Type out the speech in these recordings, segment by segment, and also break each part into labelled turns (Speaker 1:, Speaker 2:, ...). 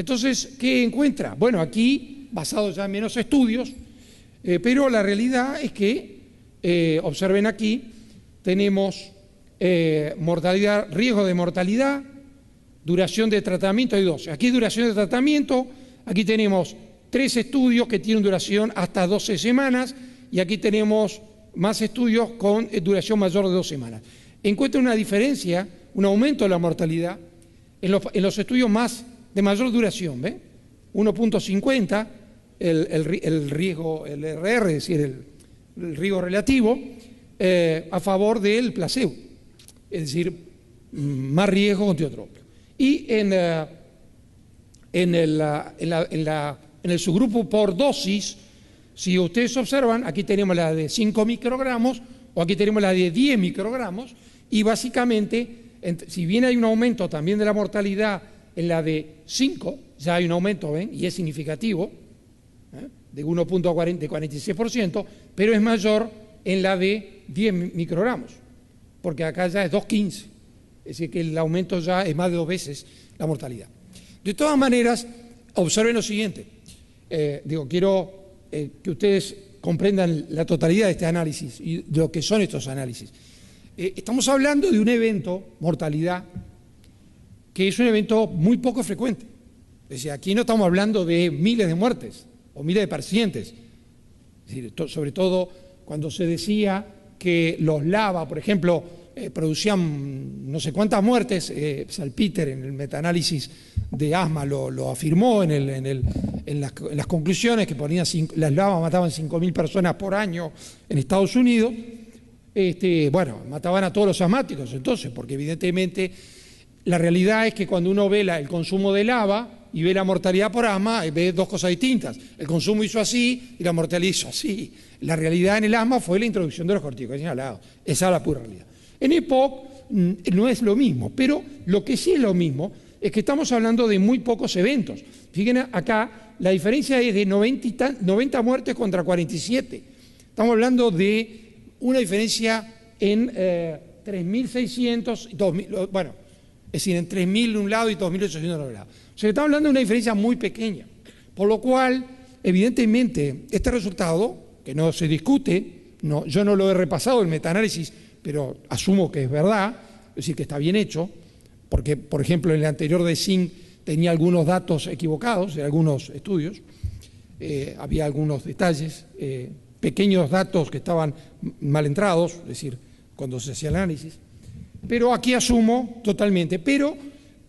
Speaker 1: Entonces, ¿qué encuentra? Bueno, aquí, basado ya en menos estudios, pero la realidad es que, observen aquí, tenemos mortalidad, riesgo de mortalidad, duración de tratamiento, hay 12. Aquí duración de tratamiento, aquí tenemos 3 estudios que tienen duración hasta 12 semanas y aquí tenemos más estudios con duración mayor de 2 semanas. Encuentra una diferencia, un aumento de la mortalidad en los estudios de mayor duración, ¿ven? 1.50 el riesgo, el RR, es decir, el riesgo relativo, a favor del placebo, es decir, más riesgo contra otro. Y en el subgrupo por dosis, si ustedes observan, aquí tenemos la de 5 microgramos o aquí tenemos la de 10 microgramos y básicamente, si bien hay un aumento también de la mortalidad en la de 5, ya hay un aumento, ¿ven? Y es significativo, de 1.46%, pero es mayor en la de 10 microgramos, porque acá ya es 2.15, es decir, que el aumento ya es más de 2 veces la mortalidad. De todas maneras, observen lo siguiente, quiero que ustedes comprendan la totalidad de este análisis y de lo que son estos análisis. Estamos hablando de un evento, mortalidad, que es un evento muy poco frecuente. Es decir, aquí no estamos hablando de miles de muertes o miles de pacientes. Es decir, sobre todo cuando se decía que los LAVA, por ejemplo, producían no sé cuántas muertes, Salpeter en el metaanálisis de asma lo afirmó en las conclusiones, que ponían las LAVA mataban 5.000 personas por año en Estados Unidos. Bueno, mataban a todos los asmáticos entonces, porque evidentemente la realidad es que cuando uno ve el consumo de LAVA y ve la mortalidad por asma, ve dos cosas distintas. El consumo hizo así y la mortalidad hizo así. La realidad en el asma fue la introducción de los corticoides inhalados. Esa es la pura realidad. En EPOC no es lo mismo, pero lo que sí es lo mismo es que estamos hablando de muy pocos eventos. Fíjense acá, la diferencia es de 90 muertes contra 47. Estamos hablando de una diferencia en 3.600, 2.000, bueno, es decir, en 3.000 de un lado y 2.800 de otro lado. O sea, estamos hablando de una diferencia muy pequeña, por lo cual, evidentemente, este resultado, que no se discute, yo no lo he repasado el metaanálisis, pero asumo que es verdad, es decir, que está bien hecho, porque, por ejemplo, en el anterior de Zinc tenía algunos datos equivocados de algunos estudios, había algunos detalles, pequeños datos que estaban mal entrados, es decir, cuando se hacía el análisis, pero aquí asumo totalmente. Pero,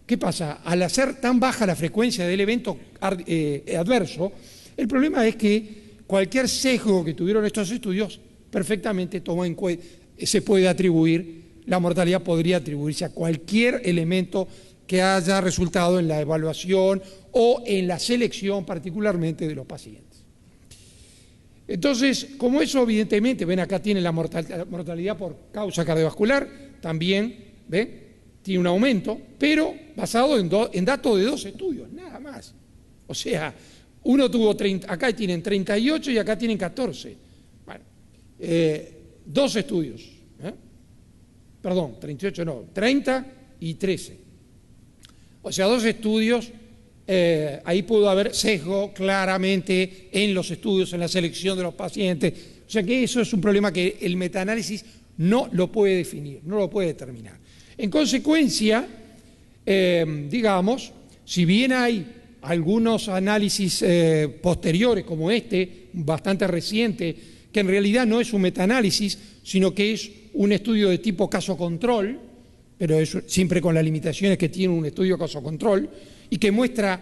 Speaker 1: ¿qué pasa? Al hacer tan baja la frecuencia del evento adverso, el problema es que cualquier sesgo que tuvieron estos estudios perfectamente toma en cuenta, se puede atribuir, la mortalidad podría atribuirse a cualquier elemento que haya resultado en la evaluación o en la selección particularmente de los pacientes. Entonces, como eso evidentemente, ven acá tiene la mortalidad por causa cardiovascular, también, ¿ven? Tiene un aumento, pero basado en datos de 2 estudios, nada más. O sea, uno tuvo 30, acá tienen 38 y acá tienen 14. Bueno, 2 estudios, perdón, 38 no, 30 y 13. O sea, 2 estudios, ahí pudo haber sesgo claramente en los estudios, en la selección de los pacientes. O sea que eso es un problema que el metaanálisis no lo puede definir, no lo puede determinar. En consecuencia, digamos, si bien hay algunos análisis posteriores como este, bastante reciente, que en realidad no es un metaanálisis, sino que es un estudio de tipo caso-control, pero es siempre con las limitaciones que tiene un estudio caso-control, y que muestra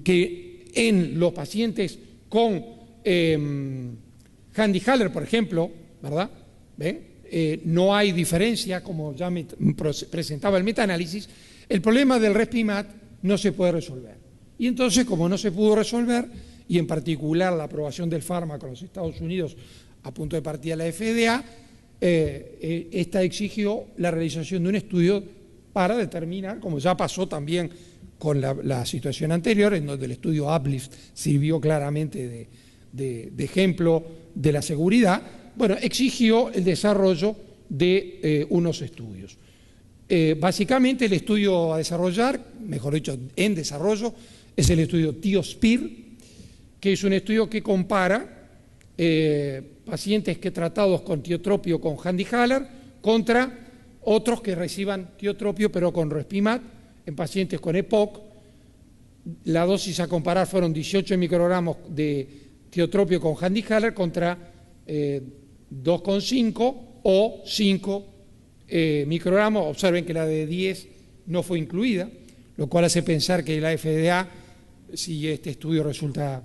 Speaker 1: que en los pacientes con Handy-Haller, por ejemplo, ¿verdad? ¿Ven? No hay diferencia, como ya me presentaba el metaanálisis. El problema del Respimat no se puede resolver. Y entonces, como no se pudo resolver, y en particular la aprobación del fármaco en los Estados Unidos a punto de partida la FDA, esta exigió la realización de un estudio para determinar, como ya pasó también con la situación anterior, en donde el estudio Uplift sirvió claramente de ejemplo de la seguridad, bueno, exigió el desarrollo de unos estudios. Básicamente el estudio a desarrollar, mejor dicho, en desarrollo, es el estudio TIOSPIR, que es un estudio que compara pacientes que tratados con tiotropio con Handy Haller contra otros que reciban tiotropio pero con Respimat en pacientes con EPOC. La dosis a comparar fueron 18 microgramos de tiotropio con Handy Haller contra 2,5 o 5 microgramos. Observen que la de 10 no fue incluida, lo cual hace pensar que la FDA, si este estudio resulta,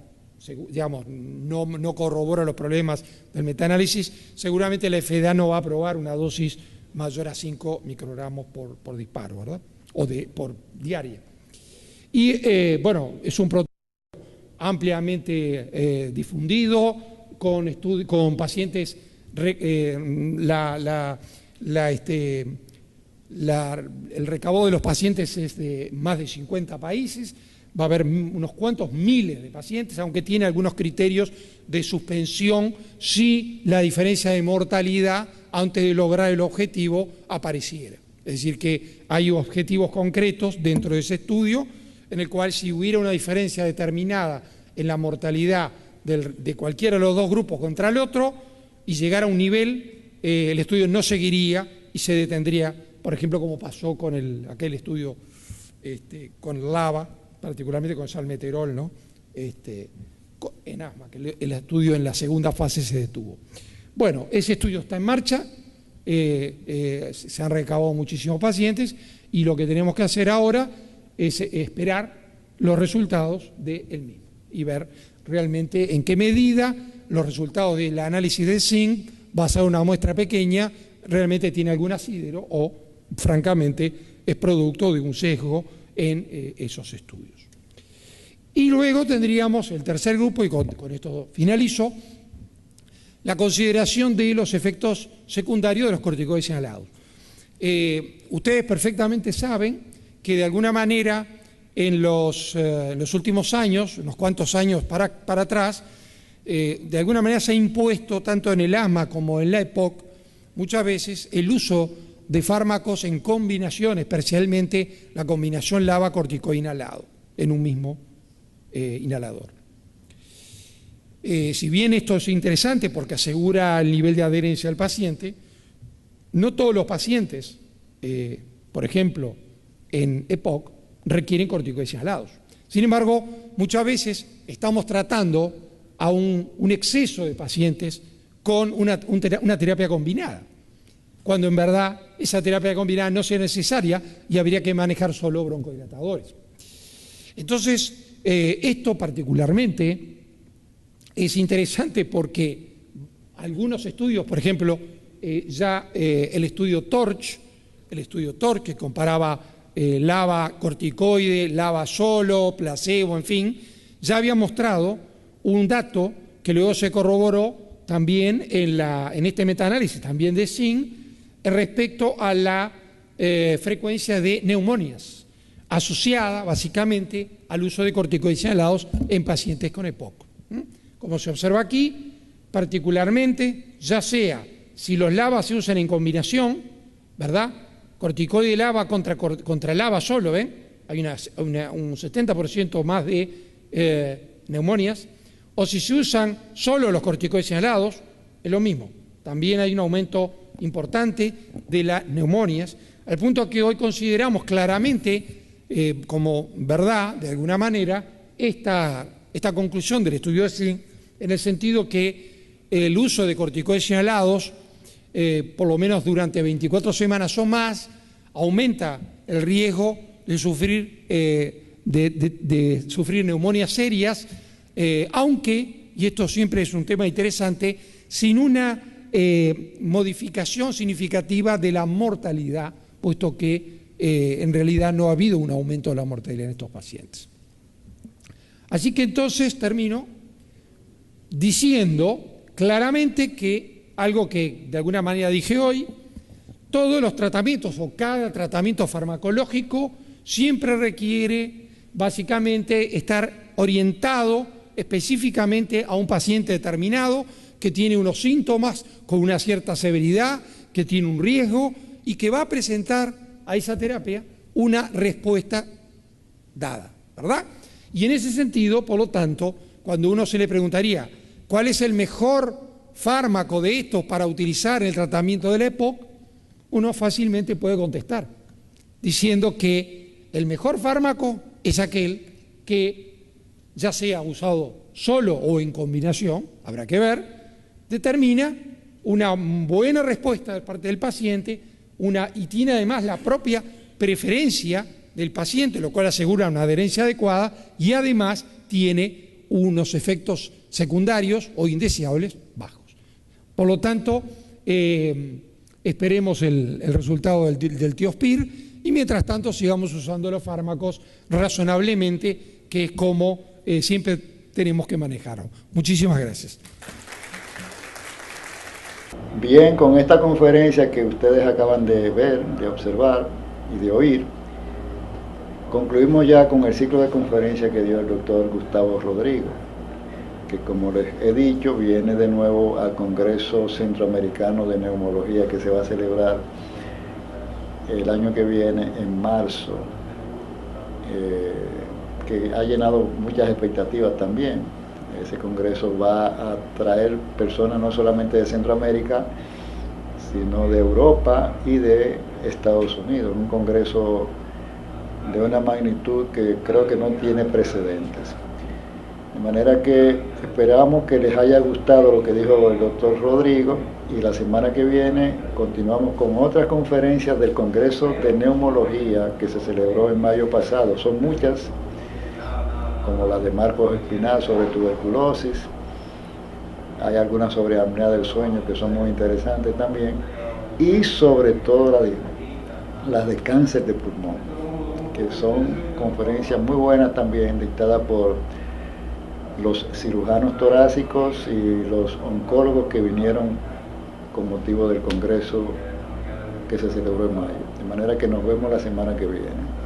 Speaker 1: digamos, no corrobora los problemas del metaanálisis, seguramente la FDA no va a aprobar una dosis mayor a 5 microgramos por disparo, ¿verdad? O por diaria. Y bueno, es un protocolo ampliamente difundido, con pacientes, el recaudo de los pacientes es de más de 50 países, va a haber unos cuantos miles de pacientes, aunque tiene algunos criterios de suspensión si la diferencia de mortalidad antes de lograr el objetivo apareciera. Es decir, que hay objetivos concretos dentro de ese estudio en el cual si hubiera una diferencia determinada en la mortalidad de cualquiera de los dos grupos contra el otro y llegara a un nivel, el estudio no seguiría y se detendría, por ejemplo, como pasó con aquel estudio con LAVA, particularmente con salmeterol, ¿no? En asma, que el estudio en la segunda fase se detuvo. Bueno, ese estudio está en marcha, se han recabado muchísimos pacientes y lo que tenemos que hacer ahora es esperar los resultados del mismo y ver realmente en qué medida los resultados del análisis de zinc, basado en una muestra pequeña, realmente tiene algún asidero o, francamente, es producto de un sesgo en esos estudios. Y luego tendríamos el tercer grupo, y con esto finalizo, la consideración de los efectos secundarios de los corticoides inhalados. Ustedes perfectamente saben que de alguna manera en los últimos años, unos cuantos años para atrás, de alguna manera se ha impuesto tanto en el asma como en la EPOC muchas veces el uso de fármacos en combinación, especialmente la combinación LAVA-corticoide inhalado en un mismo inhalador. Si bien esto es interesante porque asegura el nivel de adherencia al paciente, no todos los pacientes, por ejemplo, en EPOC, requieren corticoides inhalados. Sin embargo, muchas veces estamos tratando a un exceso de pacientes con una terapia combinada, cuando en verdad esa terapia combinada no sea necesaria y habría que manejar solo broncodilatadores. Entonces, esto particularmente es interesante porque algunos estudios, por ejemplo, el estudio TORCH, que comparaba LAVA corticoide, LAVA solo, placebo, en fin, ya había mostrado un dato que luego se corroboró también en este metaanálisis, también de zinc, respecto a la frecuencia de neumonías, asociada básicamente al uso de corticoides inhalados en pacientes con EPOC. Como se observa aquí, particularmente, ya sea si los LAVA se usan en combinación, ¿verdad? Corticoide LAVA contra LAVA solo, ¿ven? Hay un 70% más de neumonías. O si se usan solo los corticoides inhalados, es lo mismo. También hay un aumento importante de las neumonías, al punto que hoy consideramos claramente como verdad, de alguna manera, esta conclusión del estudio de zinc, en el sentido que el uso de corticoides inhalados, por lo menos durante 24 semanas o más, aumenta el riesgo de sufrir neumonías serias, aunque, y esto siempre es un tema interesante, sin una modificación significativa de la mortalidad, puesto que en realidad no ha habido un aumento de la mortalidad en estos pacientes. Así que entonces termino diciendo claramente que algo que de alguna manera dije hoy, todos los tratamientos o cada tratamiento farmacológico siempre requiere básicamente estar orientado específicamente a un paciente determinado que tiene unos síntomas con una cierta severidad, que tiene un riesgo y que va a presentar a esa terapia una respuesta dada, ¿verdad? Y en ese sentido, por lo tanto, cuando uno se le preguntaría cuál es el mejor fármaco de estos para utilizar en el tratamiento de la EPOC, uno fácilmente puede contestar diciendo que el mejor fármaco es aquel que, ya sea usado solo o en combinación, habrá que ver, determina una buena respuesta de parte del paciente y tiene además la propia preferencia del paciente, lo cual asegura una adherencia adecuada y además tiene unos efectos secundarios o indeseables bajos. Por lo tanto, esperemos el resultado del Tiospir y mientras tanto sigamos usando los fármacos razonablemente, que es como siempre tenemos que manejarlo. Muchísimas gracias.
Speaker 2: Bien, con esta conferencia que ustedes acaban de ver, de observar y de oír, concluimos ya con el ciclo de conferencias que dio el doctor Gustavo Rodrigo, que como les he dicho, viene de nuevo al Congreso Centroamericano de Neumología que se va a celebrar el año que viene, en marzo, que ha llenado muchas expectativas también. Ese congreso va a traer personas no solamente de Centroamérica, sino de Europa y de Estados Unidos. Un congreso de una magnitud que creo que no tiene precedentes. De manera que esperamos que les haya gustado lo que dijo el doctor Rodrigo, y la semana que viene continuamos con otras conferencias del Congreso de Neumología que se celebró en mayo pasado. Son muchas, como la de Marcos Espinal sobre tuberculosis. Hay algunas sobre apnea del sueño que son muy interesantes también, y sobre todo las de cáncer de pulmón, que son conferencias muy buenas también, dictadas por los cirujanos torácicos y los oncólogos que vinieron con motivo del congreso que se celebró en mayo. De manera que nos vemos la semana que viene.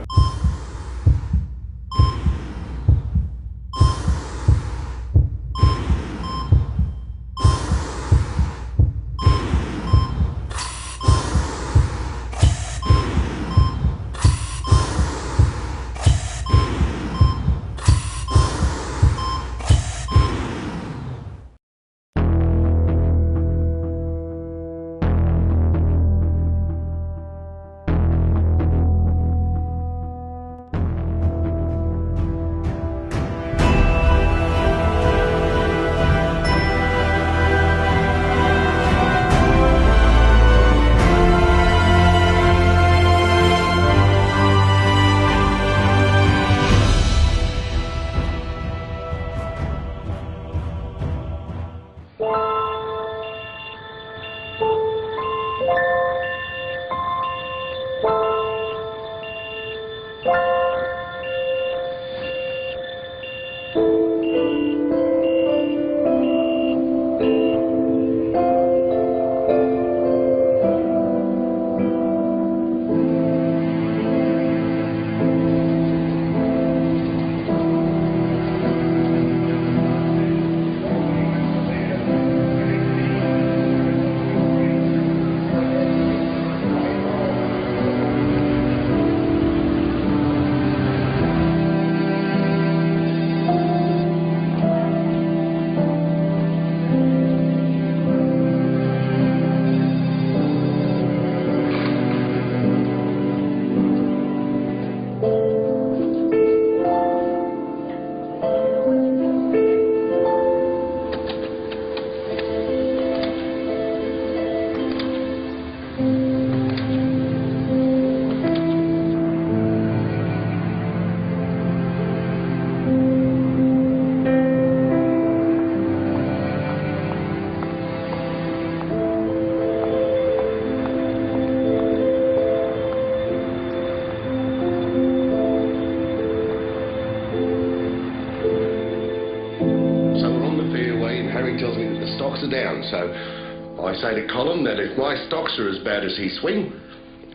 Speaker 3: So I say to Colin that if my stocks are as bad as he swing,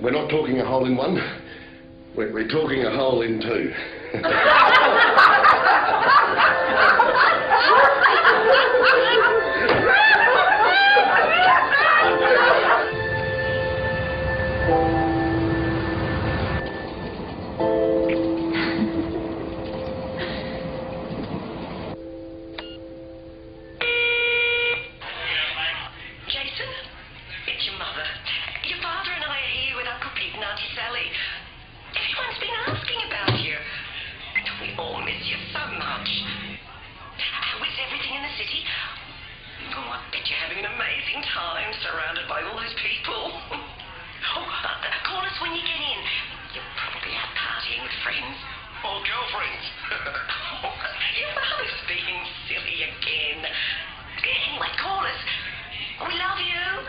Speaker 3: we're not talking a hole in one, we're talking a hole in two.
Speaker 4: amazing time surrounded by all those people. Call us when you get in. You're probably out partying with friends.
Speaker 3: Or girlfriends.
Speaker 4: Your father's being silly again. Anyway, call us. We love you.